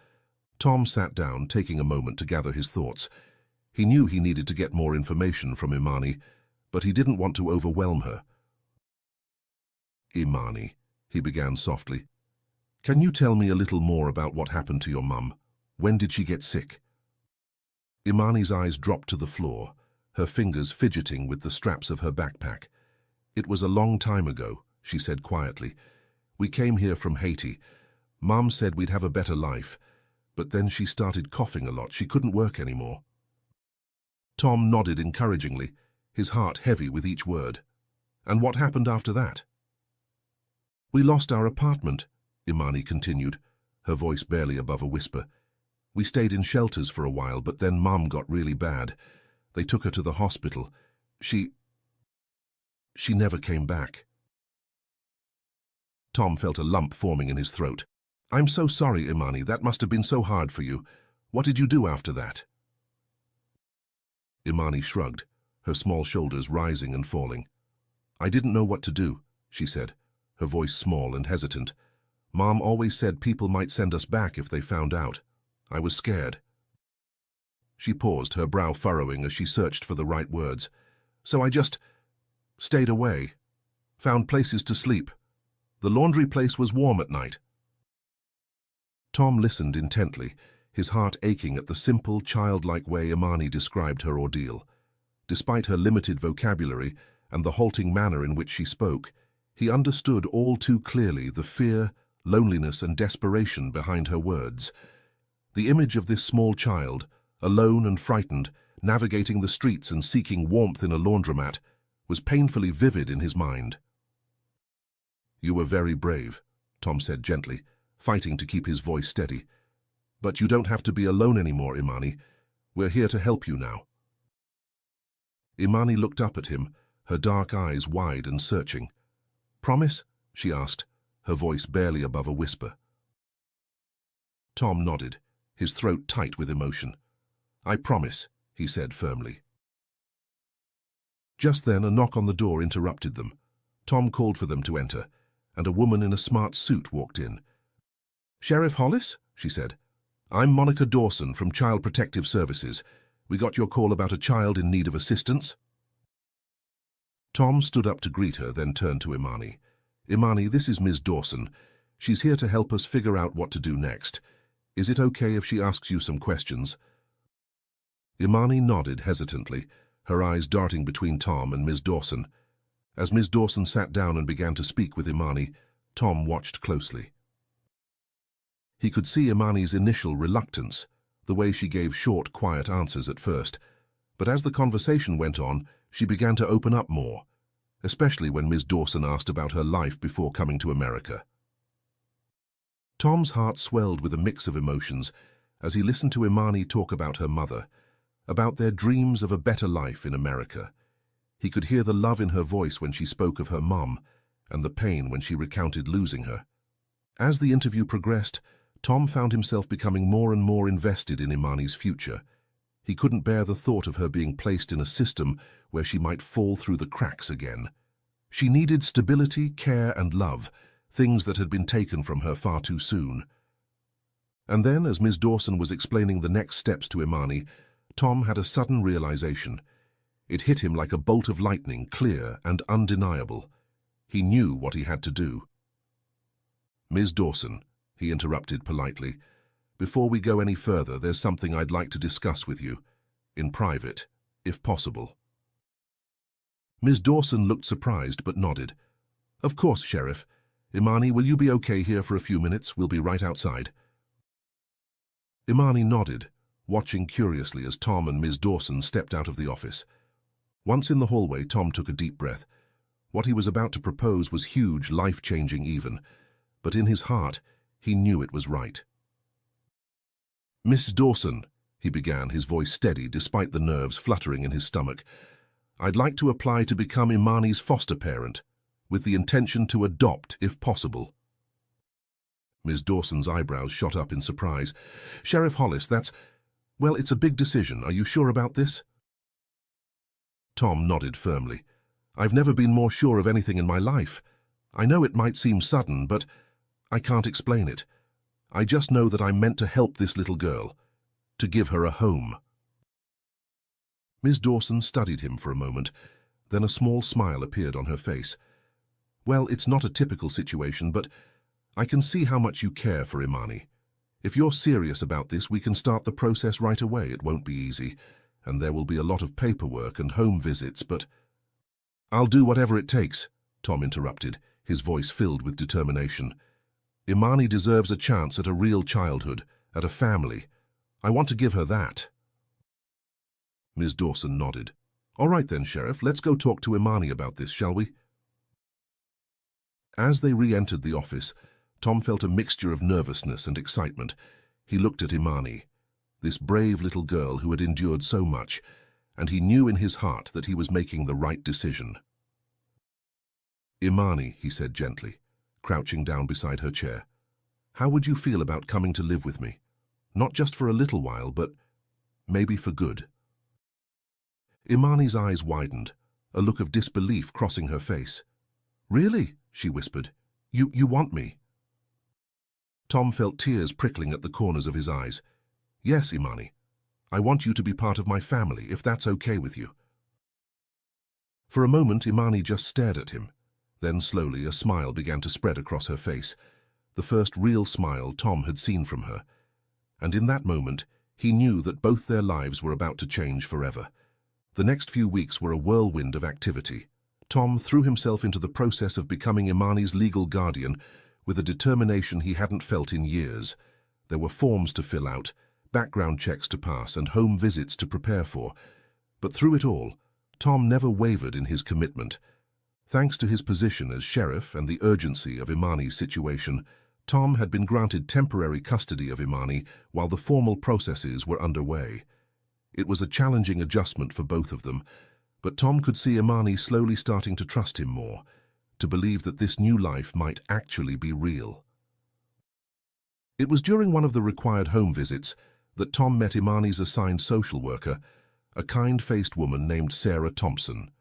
Tom sat down, taking a moment to gather his thoughts. He knew he needed to get more information from Imani, but he didn't want to overwhelm her. "Imani," he began softly, "can you tell me a little more about what happened to your mum? When did she get sick?" Imani's eyes dropped to the floor, her fingers fidgeting with the straps of her backpack. "It was a long time ago," she said quietly. "We came here from Haiti. Mom said we'd have a better life, but then she started coughing a lot. She couldn't work anymore." Tom nodded encouragingly, his heart heavy with each word. "And what happened after that?" "We lost our apartment," Imani continued, her voice barely above a whisper. "We stayed in shelters for a while, but then Mom got really bad. They took her to the hospital. She never came back." Tom felt a lump forming in his throat. "I'm so sorry, Imani. That must have been so hard for you. What did you do after that?" Imani shrugged, her small shoulders rising and falling. "I didn't know what to do," she said, her voice small and hesitant. "Mom always said people might send us back if they found out. I was scared." She paused, her brow furrowing as she searched for the right words. "So I just stayed away, found places to sleep. The laundry place was warm at night." Tom listened intently, his heart aching at the simple, childlike way Imani described her ordeal. Despite her limited vocabulary and the halting manner in which she spoke, he understood all too clearly the fear, loneliness, and desperation behind her words. The image of this small child, alone and frightened, navigating the streets and seeking warmth in a laundromat, was painfully vivid in his mind. "You were very brave," Tom said gently, fighting to keep his voice steady. "But you don't have to be alone anymore, Imani. We're here to help you now." Imani looked up at him, her dark eyes wide and searching. "Promise?" she asked, her voice barely above a whisper. Tom nodded, his throat tight with emotion. "I promise," he said firmly. Just then a knock on the door interrupted them. Tom called for them to enter, and a woman in a smart suit walked in. "Sheriff Hollis?" she said. "I'm Monica Dawson from Child Protective Services. We got your call about a child in need of assistance." Tom stood up to greet her, then turned to Imani. "Imani, this is Ms. Dawson. She's here to help us figure out what to do next. Is it okay if she asks you some questions?" Imani nodded hesitantly, her eyes darting between Tom and Ms. Dawson. As Ms. Dawson sat down and began to speak with Imani, Tom watched closely. He could see Imani's initial reluctance, the way she gave short, quiet answers at first. But as the conversation went on, she began to open up more, especially when Ms. Dawson asked about her life before coming to America. Tom's heart swelled with a mix of emotions as he listened to Imani talk about her mother, about their dreams of a better life in America. He could hear the love in her voice when she spoke of her mom, and the pain when she recounted losing her. As the interview progressed, Tom found himself becoming more and more invested in Imani's future. He couldn't bear the thought of her being placed in a system where she might fall through the cracks again. She needed stability, care, and love, things that had been taken from her far too soon. And then, as Ms. Dawson was explaining the next steps to Imani, Tom had a sudden realization. It hit him like a bolt of lightning, clear and undeniable. He knew what he had to do. "Ms. Dawson," he interrupted politely, "before we go any further, there's something I'd like to discuss with you, in private, if possible." Ms. Dawson looked surprised but nodded. "Of course, Sheriff. Imani, will you be okay here for a few minutes? We'll be right outside." Imani nodded, watching curiously as Tom and Ms. Dawson stepped out of the office. Once in the hallway, Tom took a deep breath. What he was about to propose was huge, life-changing even, but in his heart, he knew it was right. "Miss Dawson," he began, his voice steady despite the nerves fluttering in his stomach, "I'd like to apply to become Imani's foster parent, with the intention to adopt if possible." Ms. Dawson's eyebrows shot up in surprise. Sheriff Hollis, well, it's a big decision. Are you sure about this? Tom nodded firmly. I've never been more sure of anything in my life. I know it might seem sudden, but I can't explain it. I just know that I'm meant to help this little girl, to give her a home. Ms. Dawson studied him for a moment, then a small smile appeared on her face. Well, it's not a typical situation, but I can see how much you care for Imani. If you're serious about this, we can start the process right away. It won't be easy, and there will be a lot of paperwork and home visits, but I'll do whatever it takes, Tom interrupted, his voice filled with determination. Imani deserves a chance at a real childhood, at a family. I want to give her that. Ms. Dawson nodded. All right then, Sheriff, let's go talk to Imani about this, shall we? As they re-entered the office, Tom felt a mixture of nervousness and excitement. He looked at Imani, this brave little girl who had endured so much, and he knew in his heart that he was making the right decision. Imani, he said gently, crouching down beside her chair, how would you feel about coming to live with me? Not just for a little while, but maybe for good. Imani's eyes widened, a look of disbelief crossing her face. Really? She whispered. You want me? Tom felt tears prickling at the corners of his eyes. Yes, Imani. I want you to be part of my family, if that's okay with you. For a moment, Imani just stared at him. Then slowly a smile began to spread across her face, the first real smile Tom had seen from her. And in that moment, he knew that both their lives were about to change forever. The next few weeks were a whirlwind of activity. Tom threw himself into the process of becoming Imani's legal guardian with a determination he hadn't felt in years. There were forms to fill out, background checks to pass, and home visits to prepare for. But through it all, Tom never wavered in his commitment. Thanks to his position as sheriff and the urgency of Imani's situation, Tom had been granted temporary custody of Imani while the formal processes were underway. It was a challenging adjustment for both of them, but Tom could see Imani slowly starting to trust him more, to believe that this new life might actually be real. It was during one of the required home visits that Tom met Imani's assigned social worker, a kind-faced woman named Sarah Thompson.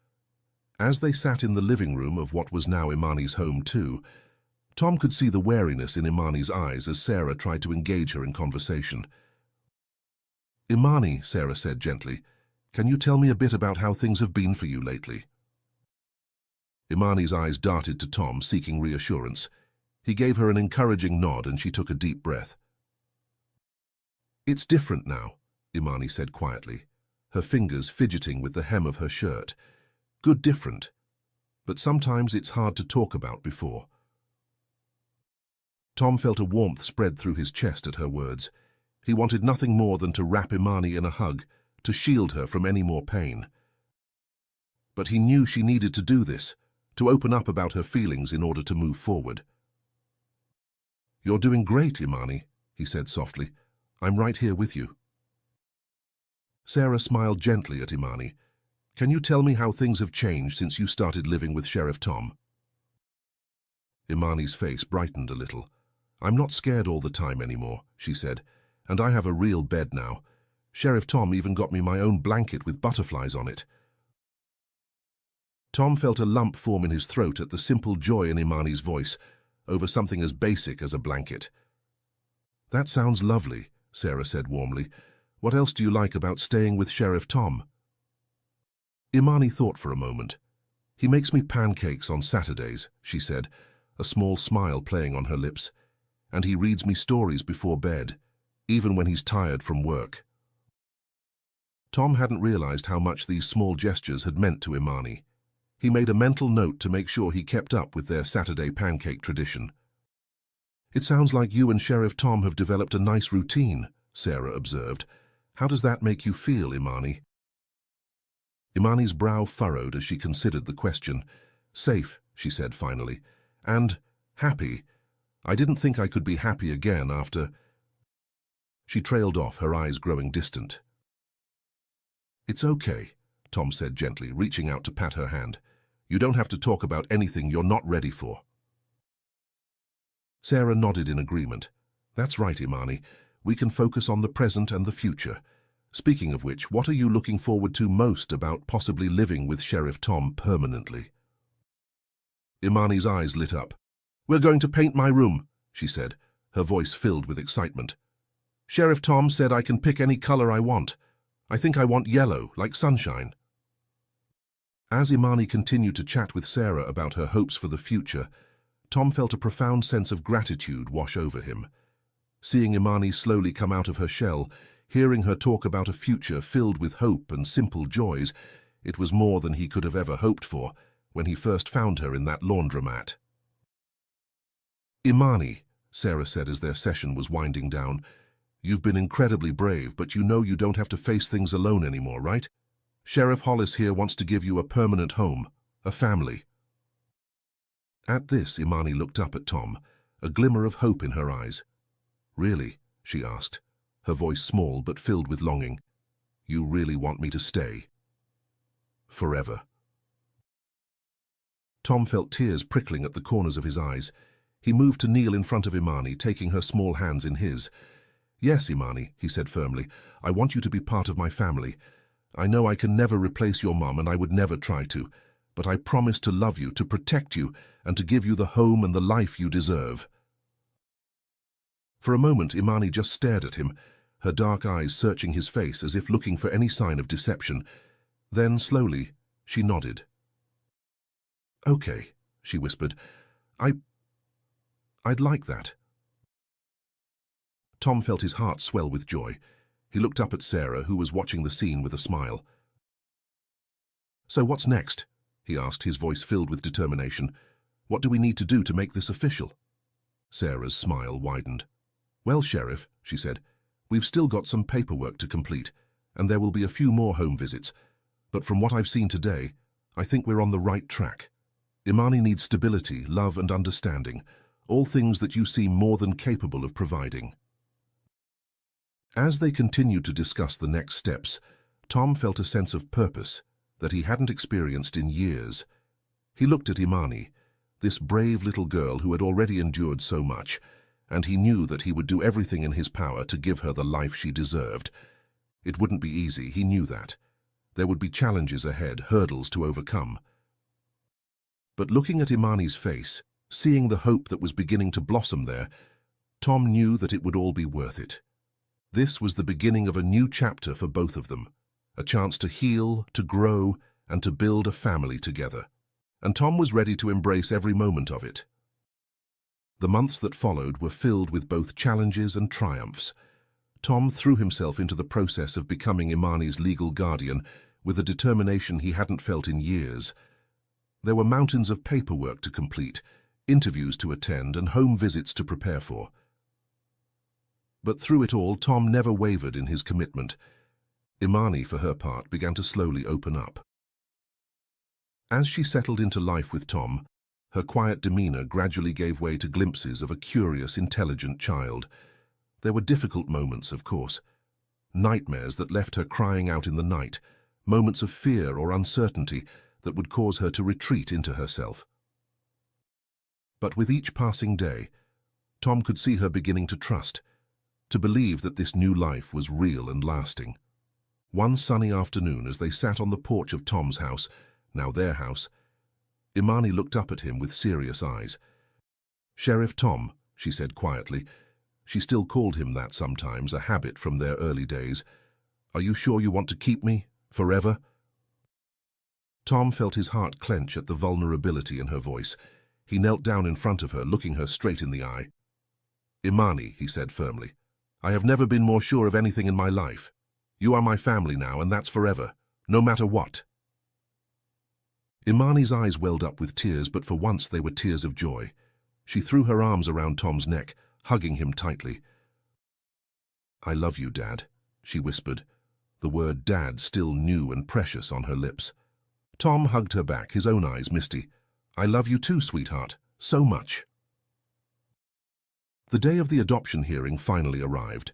As they sat in the living room of what was now Imani's home too, Tom could see the wariness in Imani's eyes as Sarah tried to engage her in conversation. Imani, Sarah said gently, can you tell me a bit about how things have been for you lately? Imani's eyes darted to Tom, seeking reassurance. He gave her an encouraging nod and she took a deep breath. It's different now, Imani said quietly, her fingers fidgeting with the hem of her shirt. Good different, but sometimes it's hard to talk about before. Tom felt a warmth spread through his chest at her words. He wanted nothing more than to wrap Imani in a hug, to shield her from any more pain. But he knew she needed to do this, to open up about her feelings in order to move forward. You're doing great, Imani, he said softly. I'm right here with you. Sarah smiled gently at Imani. Can you tell me how things have changed since you started living with Sheriff Tom? Imani's face brightened a little. I'm not scared all the time anymore, she said, and I have a real bed now. Sheriff Tom even got me my own blanket with butterflies on it. Tom felt a lump form in his throat at the simple joy in Imani's voice, over something as basic as a blanket. That sounds lovely, Sarah said warmly. What else do you like about staying with Sheriff Tom? Imani thought for a moment. He makes me pancakes on Saturdays, she said, a small smile playing on her lips. And he reads me stories before bed, even when he's tired from work. Tom hadn't realized how much these small gestures had meant to Imani. He made a mental note to make sure he kept up with their Saturday pancake tradition. It sounds like you and Sheriff Tom have developed a nice routine, Sarah observed. How does that make you feel, Imani? Imani's brow furrowed as she considered the question. Safe, she said finally, and happy. I didn't think I could be happy again after... She trailed off, her eyes growing distant. It's okay, Tom said gently, reaching out to pat her hand. You don't have to talk about anything you're not ready for. Sarah nodded in agreement. That's right, Imani. We can focus on the present and the future. Speaking of which, what are you looking forward to most about possibly living with Sheriff Tom permanently? Imani's eyes lit up. We're going to paint my room, she said, her voice filled with excitement. Sheriff Tom said I can pick any color I want. I think I want yellow, like sunshine. As Imani continued to chat with Sarah about her hopes for the future, Tom felt a profound sense of gratitude wash over him. Seeing Imani slowly come out of her shell, hearing her talk about a future filled with hope and simple joys, it was more than he could have ever hoped for when he first found her in that laundromat. Imani, Sarah said as their session was winding down, you've been incredibly brave, but you know you don't have to face things alone anymore, right? Sheriff Hollis here wants to give you a permanent home, a family. At this, Imani looked up at Tom, a glimmer of hope in her eyes. Really? She asked, her voice small but filled with longing. You really want me to stay? Forever. Tom felt tears prickling at the corners of his eyes. He moved to kneel in front of Imani, taking her small hands in his. Yes, Imani, he said firmly, I want you to be part of my family. I know I can never replace your mom, and I would never try to, but I promise to love you, to protect you, and to give you the home and the life you deserve. For a moment, Imani just stared at him, her dark eyes searching his face as if looking for any sign of deception. Then, slowly, she nodded. Okay, she whispered. I'd like that. Tom felt his heart swell with joy. He looked up at Sarah, who was watching the scene with a smile. So what's next? He asked, his voice filled with determination. What do we need to do to make this official? Sarah's smile widened. Well, Sheriff, she said, we've still got some paperwork to complete, and there will be a few more home visits. But from what I've seen today, I think we're on the right track. Imani needs stability, love, and understanding, all things that you seem more than capable of providing. As they continued to discuss the next steps, Tom felt a sense of purpose that he hadn't experienced in years. He looked at Imani, this brave little girl who had already endured so much, and he knew that he would do everything in his power to give her the life she deserved. It wouldn't be easy, he knew that. There would be challenges ahead, hurdles to overcome. But looking at Imani's face, seeing the hope that was beginning to blossom there, Tom knew that it would all be worth it. This was the beginning of a new chapter for both of them, a chance to heal, to grow, and to build a family together. And Tom was ready to embrace every moment of it. The months that followed were filled with both challenges and triumphs. Tom threw himself into the process of becoming Imani's legal guardian with a determination he hadn't felt in years. There were mountains of paperwork to complete, interviews to attend, and home visits to prepare for. But through it all, Tom never wavered in his commitment. Imani, for her part, began to slowly open up. As she settled into life with Tom, her quiet demeanor gradually gave way to glimpses of a curious, intelligent child. There were difficult moments, of course. Nightmares that left her crying out in the night, moments of fear or uncertainty that would cause her to retreat into herself. But with each passing day, Tom could see her beginning to trust, to believe that this new life was real and lasting. One sunny afternoon, as they sat on the porch of Tom's house, now their house, Imani looked up at him with serious eyes. Sheriff Tom, she said quietly. She still called him that sometimes, a habit from their early days. Are you sure you want to keep me? Forever? Tom felt his heart clench at the vulnerability in her voice. He knelt down in front of her, looking her straight in the eye. Imani, he said firmly, I have never been more sure of anything in my life. You are my family now, and that's forever, no matter what. Imani's eyes welled up with tears, but for once they were tears of joy. She threw her arms around Tom's neck, hugging him tightly. I love you, Dad, she whispered, the word Dad still new and precious on her lips. Tom hugged her back, his own eyes misty. I love you too, sweetheart, so much. The day of the adoption hearing finally arrived.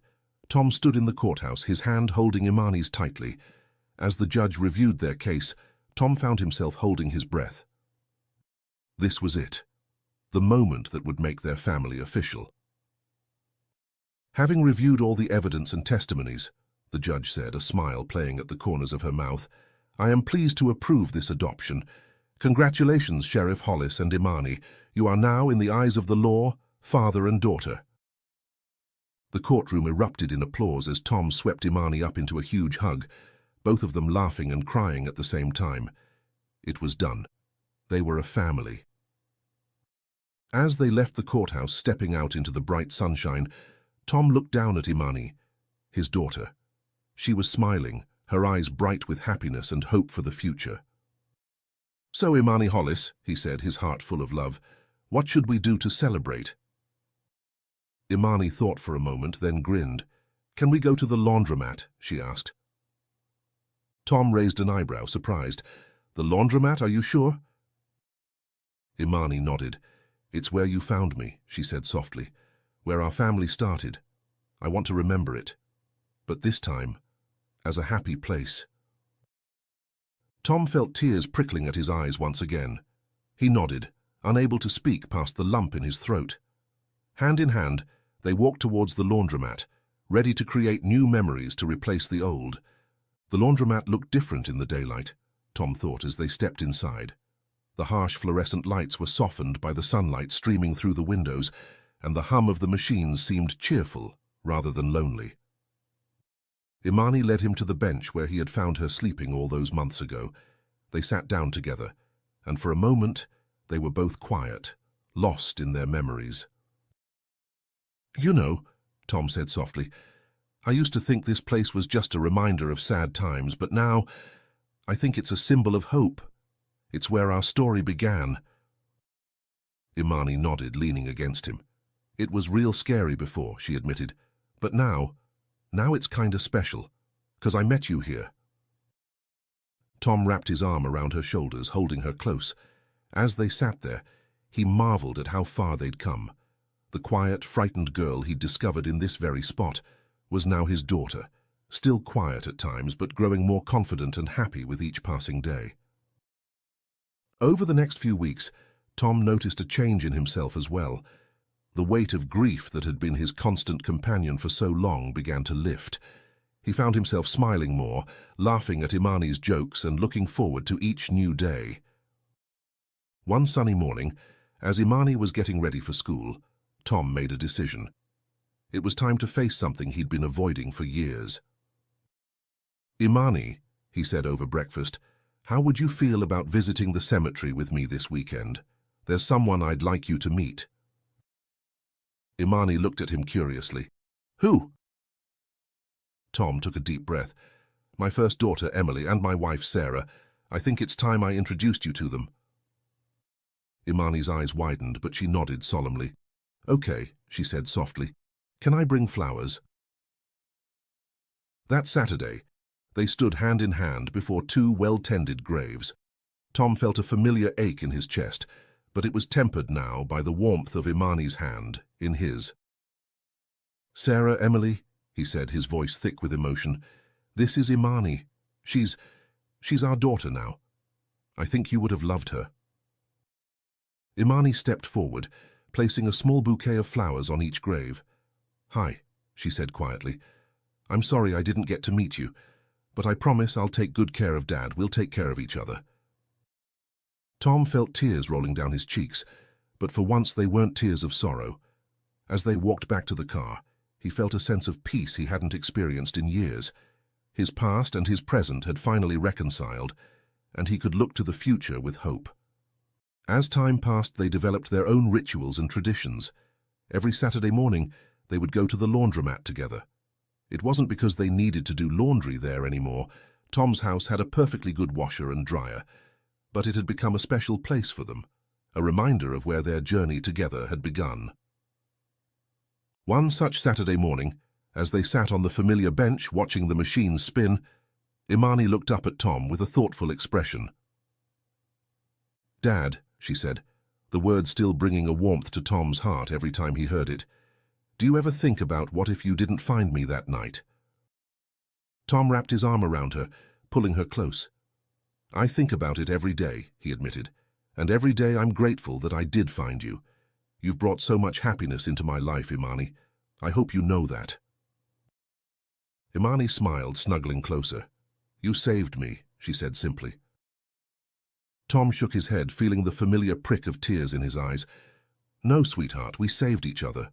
Tom stood in the courthouse, his hand holding Imani's tightly. As the judge reviewed their case, Tom found himself holding his breath. This was it. the moment that would make their family official. Having reviewed all the evidence and testimonies, the judge said, a smile playing at the corners of her mouth, I am pleased to approve this adoption. Congratulations, Sheriff Hollis and Imani. You are now, in the eyes of the law, father and daughter. The courtroom erupted in applause as Tom swept Imani up into a huge hug, both of them laughing and crying at the same time. It was done. They were a family. As they left the courthouse, stepping out into the bright sunshine, Tom looked down at Imani, his daughter. She was smiling, her eyes bright with happiness and hope for the future. So, Imani Hollis, he said, his heart full of love, what should we do to celebrate? Imani thought for a moment, then grinned. Can we go to the laundromat? She asked. Tom raised an eyebrow, surprised. The laundromat, are you sure? Imani nodded. It's where you found me, she said softly, where our family started. I want to remember it. But this time, as a happy place. Tom felt tears prickling at his eyes once again. He nodded, unable to speak past the lump in his throat. Hand in hand, they walked towards the laundromat, ready to create new memories to replace the old. The laundromat looked different in the daylight, Tom thought as they stepped inside. The harsh fluorescent lights were softened by the sunlight streaming through the windows, and the hum of the machines seemed cheerful rather than lonely. Imani led him to the bench where he had found her sleeping all those months ago. They sat down together, and for a moment they were both quiet, lost in their memories. You know, Tom said softly, I used to think this place was just a reminder of sad times, but now I think it's a symbol of hope. It's where our story began. Imani nodded, leaning against him. It was real scary before, she admitted, but now it's kinda special, 'cause I met you here. Tom wrapped his arm around her shoulders, holding her close. As they sat there, he marveled at how far they'd come. The quiet, frightened girl he'd discovered in this very spot was now his daughter, still quiet at times, but growing more confident and happy with each passing day. Over the next few weeks, Tom noticed a change in himself as well. The weight of grief that had been his constant companion for so long began to lift. He found himself smiling more, laughing at Imani's jokes and looking forward to each new day. One sunny morning, as Imani was getting ready for school, Tom made a decision. It was time to face something he'd been avoiding for years. Imani, he said over breakfast, how would you feel about visiting the cemetery with me this weekend? There's someone I'd like you to meet. Imani looked at him curiously. Who? Tom took a deep breath. My first daughter, Emily, and my wife, Sarah. I think it's time I introduced you to them. Imani's eyes widened, but she nodded solemnly. Okay, she said softly. Can I bring flowers? That Saturday, they stood hand in hand before two well-tended graves. Tom felt a familiar ache in his chest, but it was tempered now by the warmth of Imani's hand in his. Sarah, Emily, he said, his voice thick with emotion, this is Imani. She's our daughter now. I think you would have loved her. Imani stepped forward, placing a small bouquet of flowers on each grave. Hi, she said quietly. I'm sorry I didn't get to meet you, but I promise I'll take good care of Dad. We'll take care of each other. Tom felt tears rolling down his cheeks, but for once they weren't tears of sorrow. As they walked back to the car, he felt a sense of peace he hadn't experienced in years. His past and his present had finally reconciled, and he could look to the future with hope. As time passed, they developed their own rituals and traditions. Every Saturday morning, they would go to the laundromat together. It wasn't because they needed to do laundry there anymore. Tom's house had a perfectly good washer and dryer, but it had become a special place for them, a reminder of where their journey together had begun. One such Saturday morning, as they sat on the familiar bench watching the machines spin, Imani looked up at Tom with a thoughtful expression. Dad, she said, the word still bringing a warmth to Tom's heart every time he heard it, do you ever think about what if you didn't find me that night? Tom wrapped his arm around her, pulling her close. I think about it every day, he admitted, and every day I'm grateful that I did find you, You've brought so much happiness into my life, Imani. I hope you know that. Imani smiled, snuggling closer. You saved me, she said simply. Tom shook his head, feeling the familiar prick of tears in his eyes. No, sweetheart, we saved each other.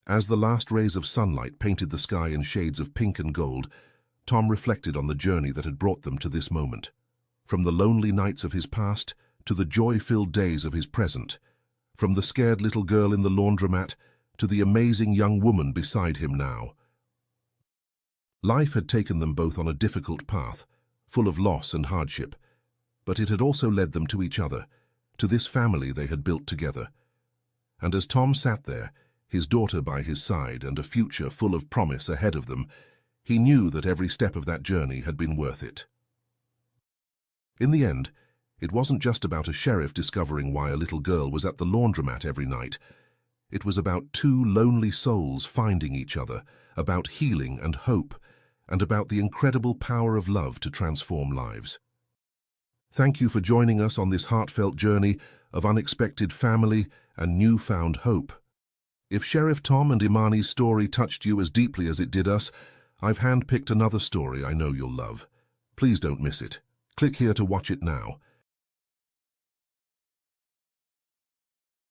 As the last rays of sunlight painted the sky in shades of pink and gold, Tom reflected on the journey that had brought them to this moment. From the lonely nights of his past to the joy-filled days of his present. From the scared little girl in the laundromat to the amazing young woman beside him now. Life had taken them both on a difficult path, full of loss and hardship, but it had also led them to each other, to this family they had built together. And as Tom sat there, his daughter by his side and a future full of promise ahead of them, he knew that every step of that journey had been worth it. In the end, it wasn't just about a sheriff discovering why a little girl was at the laundromat every night. It was about two lonely souls finding each other, about healing and hope, and about the incredible power of love to transform lives. Thank you for joining us on this heartfelt journey of unexpected family and newfound hope. If Sheriff Tom and Imani's story touched you as deeply as it did us, I've handpicked another story I know you'll love. Please don't miss it. Click here to watch it now.